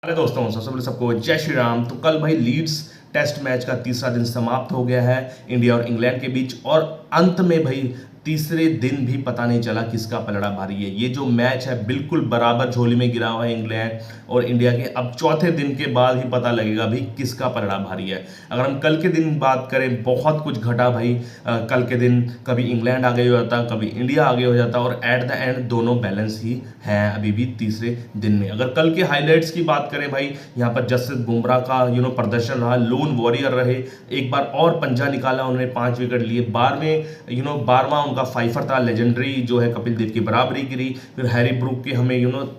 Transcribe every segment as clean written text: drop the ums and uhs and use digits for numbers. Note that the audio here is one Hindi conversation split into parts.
हेलो दोस्तों, सबसे पहले सबको जय श्री राम। तो कल भाई लीड्स टेस्ट मैच का तीसरा दिन समाप्त हो गया है इंडिया और इंग्लैंड के बीच। और अंत में भाई तीसरे दिन भी पता नहीं चला किसका पलड़ा भारी है। ये जो मैच है बिल्कुल बराबर झोली में गिरा हुआ है इंग्लैंड और इंडिया के। अब चौथे दिन के बाद ही पता लगेगा भाई किसका पलड़ा भारी है। अगर हम कल के दिन बात करें, बहुत कुछ घटा भाई। कल के दिन कभी इंग्लैंड आगे हो जाता, कभी इंडिया आगे हो जाता और एट द एंड दोनों बैलेंस ही हैं अभी भी तीसरे दिन में। अगर कल के हाईलाइट्स की बात करें भाई, यहाँ पर जसप्रीत बुमराह का प्रदर्शन रहा, लोन वॉरियर रहे। एक बार और पंजा निकाला उन्होंने, 5 विकेट लिए। 12वां उनका फाइफर था, लेजेंडरी जो है कपिल देव की बराबरी करी। फिर हैरी ब्रूक के हमें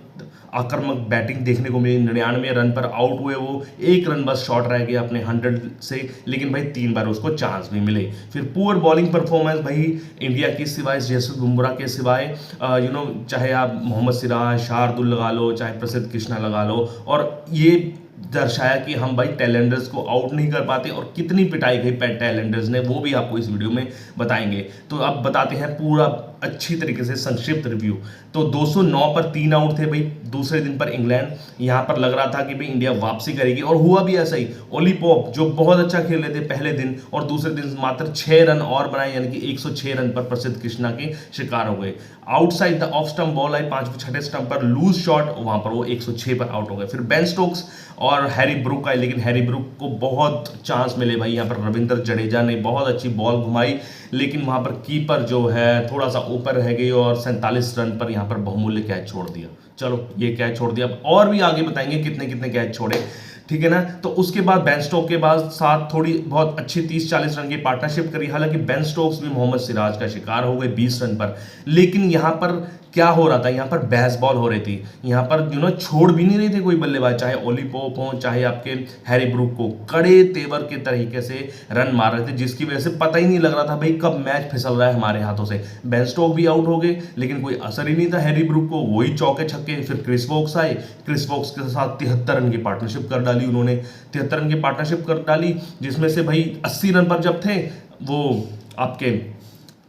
आक्रामक बैटिंग देखने को मिली। 99 रन पर आउट हुए वो, 1 रन बस शॉर्ट रह गया अपने 100 से, लेकिन भाई 3 बार उसको चांस भी मिले। फिर पुअर बॉलिंग परफॉर्मेंस भाई इंडिया की सिवाय, जसप्रीत बुमराह के सिवाय चाहे आप मोहम्मद सिराज, शार्दुल लगा लो, चाहे प्रसिद्ध कृष्णा लगा लो, और ये दर्शाया कि हम भाई टैलेंडर्स को आउट नहीं कर पाते और कितनी पिटाई गई टैलेंडर्स ने, वो भी आपको इस वीडियो में बताएंगे। तो अब बताते हैं पूरा अच्छी तरीके से संक्षिप्त रिव्यू। तो 209 पर 3 आउट थे भाई दूसरे दिन पर इंग्लैंड। यहाँ पर लग रहा था कि भाई इंडिया वापसी करेगी और हुआ भी ऐसा ही। ओली पॉप जो बहुत अच्छा खेल रहे थे पहले दिन और दूसरे दिन मात्र 6 रन और बनाए, यानी कि 106 रन पर प्रसिद्ध कृष्णा के शिकार हो गए। Outside the off stump ball आई 5वें 6ठे स्टंप पर, लूज शॉट, वहां पर वो 106 पर आउट हो गए। फिर बेन स्टोक्स और हैरी ब्रूक आए, लेकिन हैरी ब्रूक को बहुत चांस मिले भाई। यहाँ पर रविंद्र जडेजा ने बहुत अच्छी बॉल घुमाई, लेकिन वहां पर कीपर जो है थोड़ा सा ऊपर रह गई और 47 रन पर यहाँ पर बहुमूल्य कैच छोड़ दिया। चलो ये कैच छोड़ दिया, और भी आगे बताएंगे कितने कितने कैच छोड़े, ठीक है ना। तो उसके बाद बेन स्टोक के बाद साथ थोड़ी बहुत अच्छी 30-40 रन की पार्टनरशिप करी। हालांकि बेन स्टोक्स भी मोहम्मद सिराज का शिकार हो गए 20 रन पर। लेकिन यहां पर क्या हो रहा था, यहाँ पर बैस बॉल हो रही थी। यहाँ पर छोड़ भी नहीं रहे थे कोई बल्लेबाज, चाहे ओली पोप हो चाहे आपके हैरी ब्रूक को, कड़े तेवर के तरीके से रन मार रहे थे, जिसकी वजह से पता ही नहीं लग रहा था भाई कब मैच फिसल रहा है हमारे हाथों से। बेन स्टोक भी आउट हो गए, लेकिन कोई असर ही नहीं था हैरी ब्रूक को, वही चौके छक्के। फिर क्रिस वोक्स आए, क्रिस वोक्स के साथ 73 रन की पार्टनरशिप कर डाली उन्होंने, 73 रन की पार्टनरशिप कर डाली, जिसमें से भाई 80 रन पर जब थे वो आपके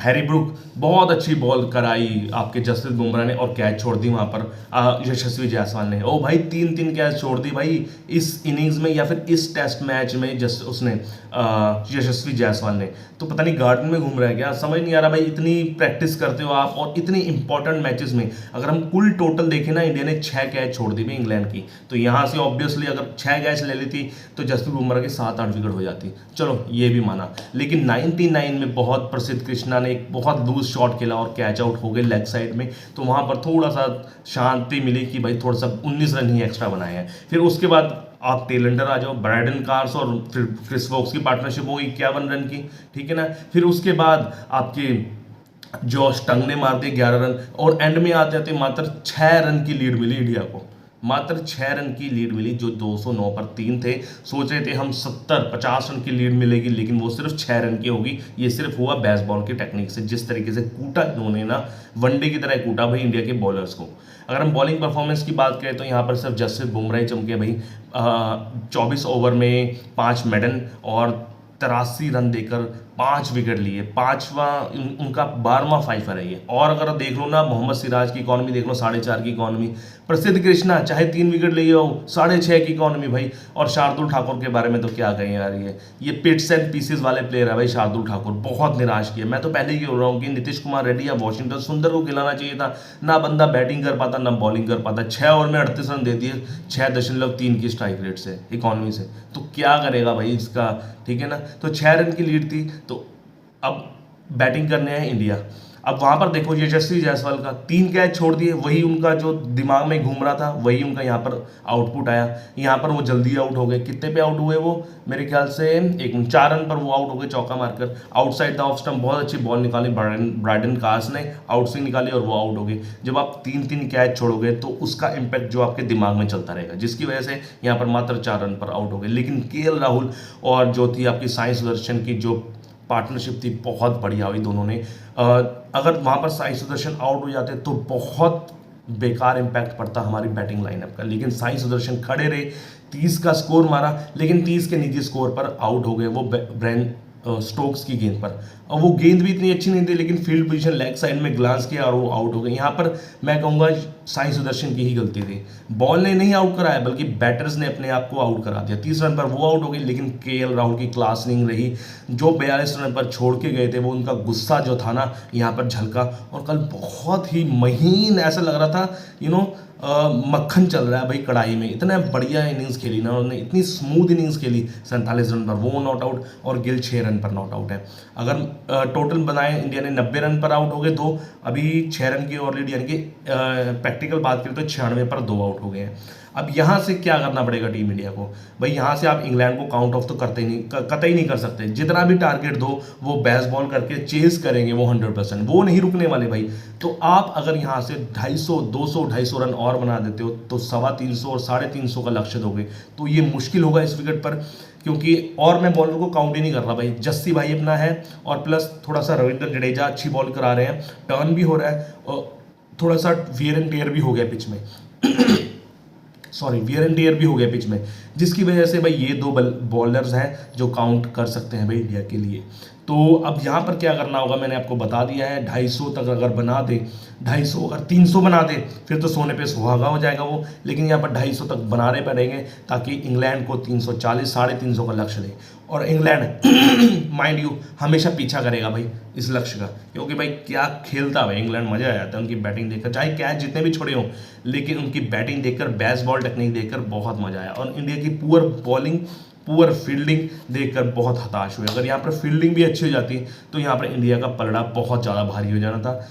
हैरी ब्रूक बहुत अच्छी बॉल कराई आपके जसप्रीत बुमराह ने और कैच छोड़ दी वहां पर यशस्वी जायसवाल ने। ओ भाई 3-3 कैच छोड़ दी भाई इस इनिंग्स में, या फिर इस टेस्ट मैच में उसने यशस्वी जायसवाल ने। तो पता नहीं गार्डन में घूम रहा है क्या, समझ नहीं आ रहा भाई। इतनी प्रैक्टिस करते हो आप और इतनी इंपॉर्टेंट मैचेस में, अगर हम कुल टोटल देखें ना, इंडिया ने 6 कैच छोड़ दी भाई इंग्लैंड की। तो यहाँ से ऑब्वियसली अगर 6 कैच ले लेती तो जसप्रीत बुमराह के 7-8 विकेट हो जाती। चलो ये भी माना, लेकिन 99 में बहुत प्रसिद्ध कृष्णा ने एक बहुत लूज शॉट खेला और कैच आउट हो गए लेग साइड में। तो वहां पर थोड़ा सा शांति मिली कि भाई थोड़ा सा 19 रन ही एक्स्ट्रा बनाए हैं। फिर उसके बाद आप टेलेंडर आ जाओ, ब्रायडन कार्स और फिर क्रिस वोक्स की पार्टनरशिप हो गई 51 रन की, ठीक है ना। फिर उसके बाद आपकी जॉश टंग ने मार दिए 11 रन और एंड में आते आते मात्र 6 रन की लीड मिली इंडिया को। मात्र 6 रन की लीड मिली, जो 209 पर 3 थे। सोच रहे थे हम 70-50 रन की लीड मिलेगी, लेकिन वो सिर्फ 6 रन की होगी। ये सिर्फ हुआ बेसबॉल की टेक्निक से, जिस तरीके से कूटा इन्होंने ना, वनडे की तरह कूटा भाई इंडिया के बॉलर्स को। अगर हम बॉलिंग परफॉर्मेंस की बात करें तो यहाँ पर सिर्फ जसप्रीत बुमराह ही चमके भाई। 24 ओवर में 5 मेडन और 83 रन देकर 5 विकेट लिए। पांचवा उनका 12वां फाइफर है ये। और अगर देख लो ना, मोहम्मद सिराज की इकॉनमी देख लो, 4.5 की इकॉनमी। प्रसिद्ध कृष्णा चाहे 3 विकेट ले आओ, 6.5 की इकॉनमी भाई। और शार्दुल ठाकुर के बारे में तो क्या कहें यार, ये पिट्स एंड पीसेस वाले प्लेयर है भाई शार्दुल ठाकुर। बहुत निराश किया, मैं तो पहले ही बोल रहा हूँ कि नीतीश कुमार रेड्डी या वॉशिंगटन सुंदर को खिलाना चाहिए था। ना बंदा बैटिंग कर पाता ना बॉलिंग कर पाता। 6 ओवर में 38 रन दे दिए 6.3 की स्ट्राइक रेट से, इकॉनमी से। तो क्या करेगा भाई इसका, ठीक है ना। तो 6 रन की लीड थी। तो अब बैटिंग करने हैं इंडिया। अब वहां पर देखो यशस्वी जायसवाल का 3 कैच छोड़ दिए, वही उनका जो दिमाग में घूम रहा था वही उनका यहाँ पर आउटपुट आया। यहाँ पर वो जल्दी आउट हो गए। कितने पे आउट हुए वो, मेरे ख्याल से 4 रन पर वो आउट हो गए चौका मारकर। आउटसाइड द ऑफ स्टंप बहुत अच्छी बॉल निकाली ब्रायडन कार्स ने, आउट स्विंग निकाली और वो आउट हो गए। जब आप 3-3 कैच छोड़ोगे तो उसका इंपैक्ट जो आपके दिमाग में चलता रहेगा, जिसकी वजह से यहाँ पर मात्र 4 रन पर आउट हो गए। लेकिन केएल राहुल और जो थी आपकी साई सुदर्शन की जो पार्टनरशिप थी बहुत बढ़िया हुई दोनों ने। अगर वहां पर साई सुदर्शन आउट हो जाते तो बहुत बेकार इंपैक्ट पड़ता हमारी बैटिंग लाइनअप का। लेकिन साई सुदर्शन खड़े रहे, 30 का स्कोर मारा, लेकिन 30 के निजी स्कोर पर आउट हो गए वो ब्रेन स्टोक्स की गेंद पर। और वो गेंद भी इतनी अच्छी नहीं थी, लेकिन फील्ड पोजीशन लेग साइड में ग्लांस किया और वो आउट हो गए। यहाँ पर मैं कहूँगा साई सुदर्शन की ही गलती थी। बॉल ने नहीं आउट कराया बल्कि बैटर्स ने अपने आप को आउट करा दिया। 30 रन पर वो आउट हो गई, लेकिन केएल राहुल की क्लास नहीं रही। जो 42 रन पर छोड़ के गए थे वो उनका गुस्सा जो था ना यहाँ पर झलका। और कल बहुत ही महीन ऐसा लग रहा था मक्खन चल रहा है भाई कढ़ाई में। इतना बढ़िया इनिंग्स खेली ना उन्होंने, इतनी स्मूथ इनिंग्स खेली। 47 रन पर वो नॉट आउट और गिल 6 रन पर नॉट आउट है। अगर टोटल बनाए इंडिया ने 90 रन पर आउट हो गए 2, अभी 6 रन की और लीड, यानी कि प्रैक्टिकल बात करें तो 96 पर 2 आउट हो गए हैं। अब यहाँ से क्या करना पड़ेगा टीम इंडिया को भाई? यहाँ से आप इंग्लैंड को काउंट ऑफ तो कतई नहीं कर सकते। जितना भी टारगेट दो वो बेस बॉल करके चेस करेंगे वो 100%, वो नहीं रुकने वाले भाई। तो आप अगर यहाँ से 250 250 रन और बना देते हो तो 350 और 350 का लक्ष्य दोगे तो ये मुश्किल होगा इस विकेट पर। क्योंकि और मैं बॉलर को काउंट ही नहीं कर रहा भाई, जस्सी भाई अपना है और प्लस थोड़ा सा रविंद्र जडेजा अच्छी बॉल करा रहे हैं, टर्न भी हो रहा है और थोड़ा सा वियर एंड टेयर भी हो गया पिच में वियर एंड टेयर भी हो गया पिच में, जिसकी वजह से भाई ये 2 बॉलर्स हैं जो काउंट कर सकते हैं भाई इंडिया के लिए। तो अब यहाँ पर क्या करना होगा मैंने आपको बता दिया है। 250 तक अगर बना दे, 250 अगर 300 बना दे फिर तो सोने पे सुहागा हो जाएगा वो। लेकिन यहाँ पर 250 तक बनाने पड़ेंगे ताकि इंग्लैंड को 340 350 का लक्ष्य दे। और इंग्लैंड माइंड यू हमेशा पीछा करेगा भाई इस लक्ष्य का, क्योंकि भाई क्या खेलता है इंग्लैंड, मजा आ जाता है उनकी बैटिंग देखकर। चाहे कैच जितने भी छोड़े हों लेकिन उनकी बैटिंग देखकर, बेस बॉल टेक्निक देखकर बहुत मजा आया। और इंडिया की पुअर बॉलिंग, पुअर फील्डिंग देखकर बहुत हताश हुए। अगर यहाँ पर फील्डिंग भी अच्छी हो जाती तो यहाँ पर इंडिया का पलड़ा बहुत ज़्यादा भारी हो जाना था।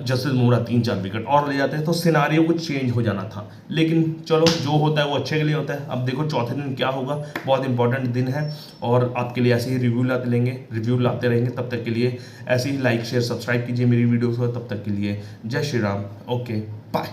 जसप्रीत बुमराह 3-4 विकेट और ले जाते हैं तो सिनारियो कुछ चेंज हो जाना था। लेकिन चलो जो होता है वो अच्छे के लिए होता है। अब देखो चौथे दिन क्या होगा, बहुत इंपॉर्टेंट दिन है और आपके लिए ऐसे ही रिव्यू लाते रहेंगे। तब तक के लिए ऐसे ही लाइक शेयर सब्सक्राइब कीजिए मेरी वीडियोस को। तब तक के लिए जय श्री राम, ओके बाय।